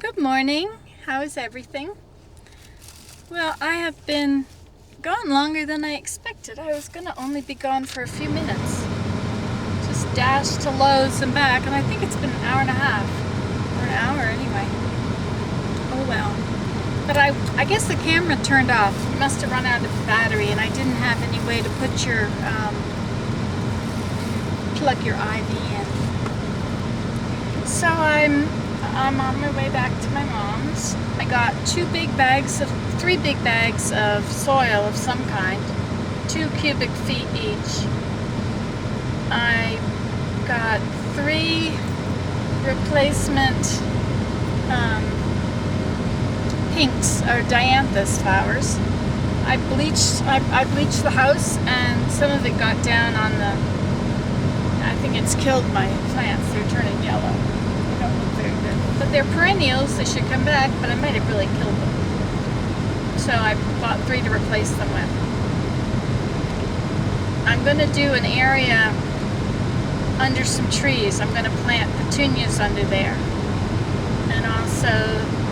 Good morning. How is everything? Well, I have been gone longer than I expected. I was going to only be gone for a few minutes. Just dashed to Lowe's and back, and I think it's been an hour and a half. Or an hour anyway. Oh well. But I guess the camera turned off. It must have run out of battery, and I didn't have any way to put your, plug your IV in. So I'm on my way back to my mom's. I got three big bags of soil of some kind, 2 cubic feet each. I got 3 replacement pinks or dianthus flowers. I bleached the house, and some of it got down on the. I think it's killed my plants. They're turning yellow. They don't look very good. But they're perennials. They should come back, but I might have really killed them. So I bought 3 to replace them with. I'm going to do an area under some trees. I'm going to plant petunias under there. And also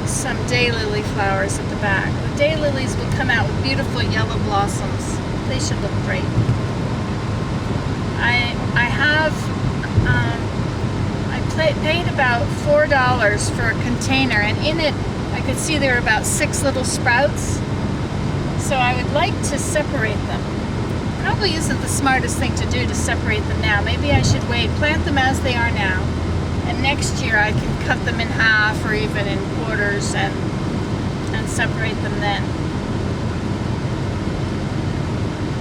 some daylily flowers at the back. The daylilies will come out with beautiful yellow blossoms. They should look great. I paid about $4 for a container, and in it I could see there were about 6 little sprouts. So I would like to separate them. Probably isn't the smartest thing to do to separate them now. Maybe I should wait, plant them as they are now, and next year I can cut them in half or even in quarters and separate them then.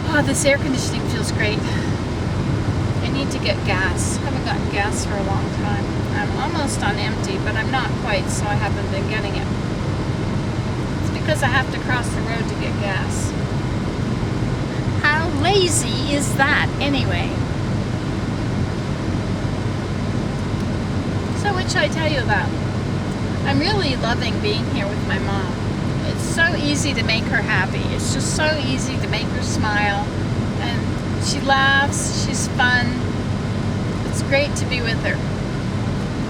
Oh, this air conditioning feels great. I need to get gas. I haven't gotten gas for a long time. I'm almost on empty, but I'm not quite, so I haven't been getting it. It's because I have to cross the road to get gas. How lazy is that, anyway? So what should I tell you about? I'm really loving being here with my mom. It's so easy to make her happy. It's just so easy to make her smile. And she laughs, she's fun. It's great to be with her.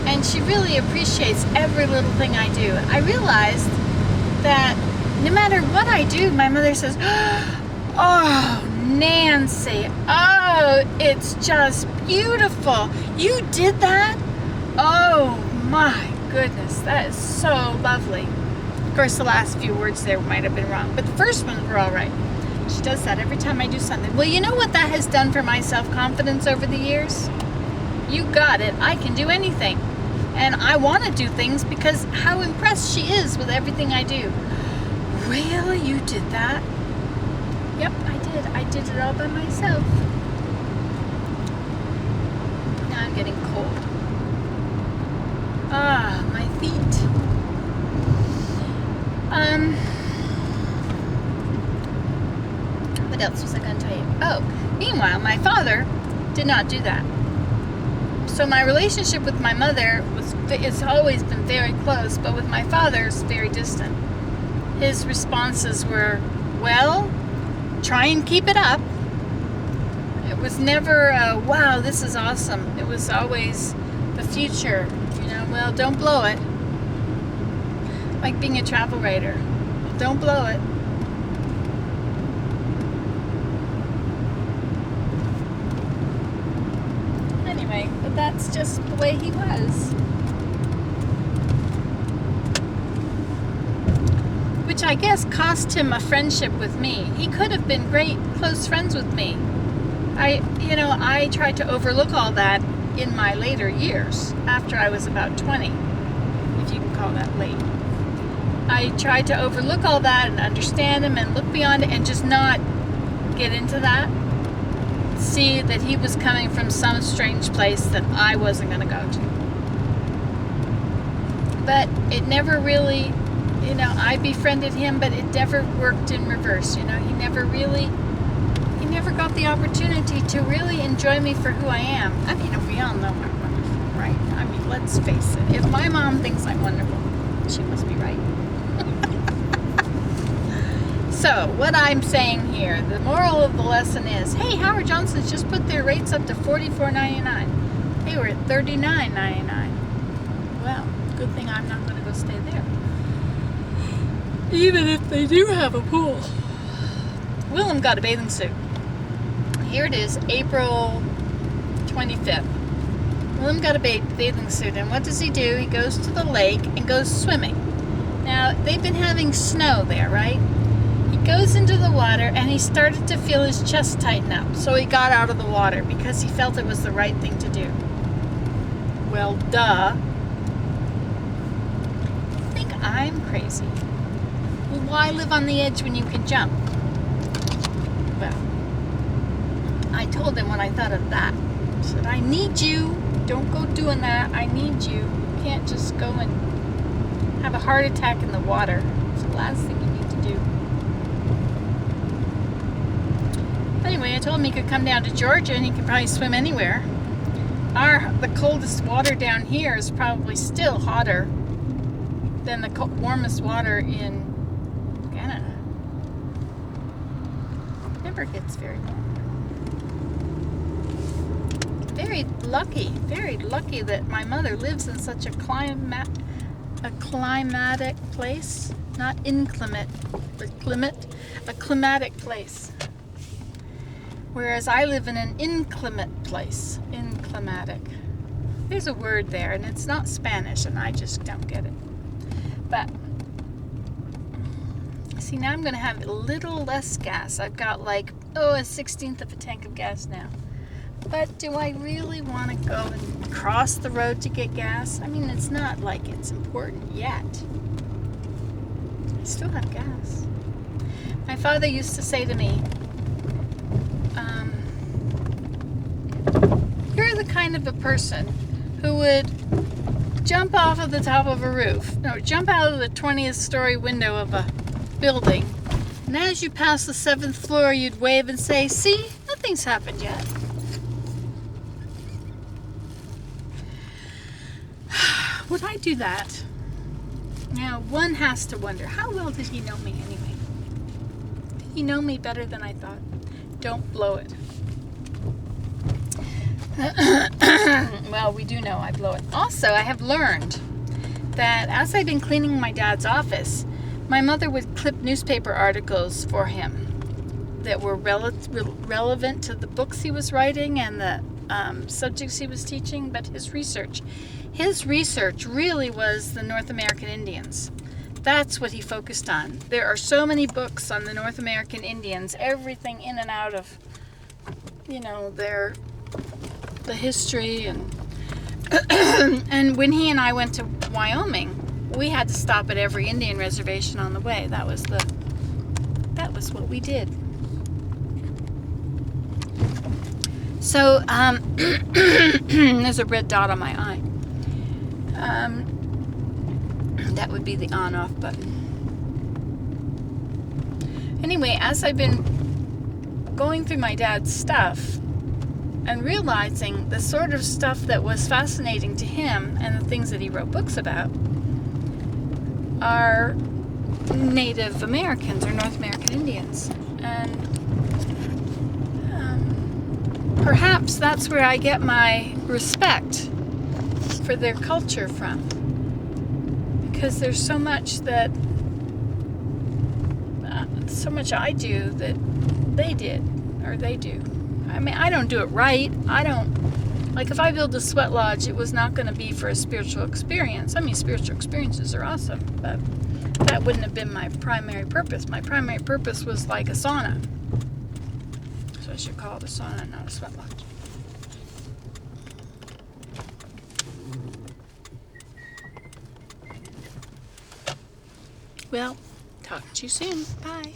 And she really appreciates every little thing I do. I realized that no matter what I do, my mother says, "Oh, Nancy, oh, it's just beautiful. You did that? Oh my goodness, that is so lovely." Of course, the last few words there might have been wrong, but the first ones were all right. She does that every time I do something. Well, you know what that has done for my self-confidence over the years? You got it. I can do anything. And I want to do things because how impressed she is with everything I do. Really? You did that? Yep, I did. I did it all by myself. Now I'm getting cold. Ah, my feet. What else was I going to tell you? Oh, meanwhile, my father did not do that. So my relationship with my mother it's always been very close, but with my father, it's very distant. His responses were, well, try and keep it up. It was never, wow, this is awesome. It was always the future, well, don't blow it. Like being a travel writer. Don't blow it. Anyway, but that's just the way he was. Which I guess cost him a friendship with me. He could have been great, close friends with me. I tried to overlook all that in my later years, after I was about 20, if you can call that late. I tried to overlook all that and understand him and look beyond it and just not get into that. See that he was coming from some strange place that I wasn't going to go to. But it never really, I befriended him, but it never worked in reverse. He never got the opportunity to really enjoy me for who I am. I mean, we all know I'm wonderful, right? I mean, let's face it. If my mom thinks I'm wonderful, she must be right. So, what I'm saying here, the moral of the lesson is, hey, Howard Johnson's just put their rates up to $44.99. They were at $39.99. Well, good thing I'm not going to go stay there. Even if they do have a pool. Willem got a bathing suit. Here it is, April 25th. Willem got a bathing suit, and what does he do? He goes to the lake and goes swimming. Now, they've been having snow there, right? He goes into the water, and he started to feel his chest tighten up, so he got out of the water because he felt it was the right thing to do. Well, duh. I think I'm crazy. Well, why live on the edge when you can jump? Well, I told him when I thought of that. I said, I need you. Don't go doing that. I need you. You can't just go and have a heart attack in the water. It's the last thing you need to do. Anyway, I told him he could come down to Georgia and he could probably swim anywhere. The coldest water down here is probably still hotter than the warmest water in Canada. It never gets very warm. Very lucky that my mother lives in such a climatic place, not inclement, but a climatic place. Whereas I live in an inclement place, inclimatic. There's a word there, and it's not Spanish, and I just don't get it. But, see, now I'm going to have a little less gas. I've got like, a 1/16 of a tank of gas now. But do I really want to go and cross the road to get gas? I mean, it's not like it's important yet. I still have gas. My father used to say to me, you're the kind of a person who would jump off of the top of a roof, no, jump out of the 20th story window of a building, and as you pass the 7th floor, you'd wave and say, see, nothing's happened yet. Would I do that? Now, one has to wonder, how well did he know me anyway? Did he know me better than I thought? Don't blow it. Well, we do know I blow it. Also, I have learned that as I've been cleaning my dad's office, my mother would clip newspaper articles for him that were relevant to the books he was writing and the subjects he was teaching, but his research really was the North American Indians. That's what he focused on. There are so many books on the North American Indians, everything in and out of, the history and and when he and I went to Wyoming, we had to stop at every Indian reservation on the way. That was what we did. So there's a red dot on my eye. That would be the on-off button. Anyway, as I've been going through my dad's stuff and realizing the sort of stuff that was fascinating to him and the things that he wrote books about are Native Americans or North American Indians. And perhaps that's where I get my respect for their culture from. Because there's so much I do that they did, or they do. I mean, I don't do it right. Like if I build a sweat lodge, it was not going to be for a spiritual experience. I mean, spiritual experiences are awesome, but that wouldn't have been my primary purpose. My primary purpose was like a sauna. So I should call it a sauna, not a sweat lodge. Well, talk to you soon. Bye.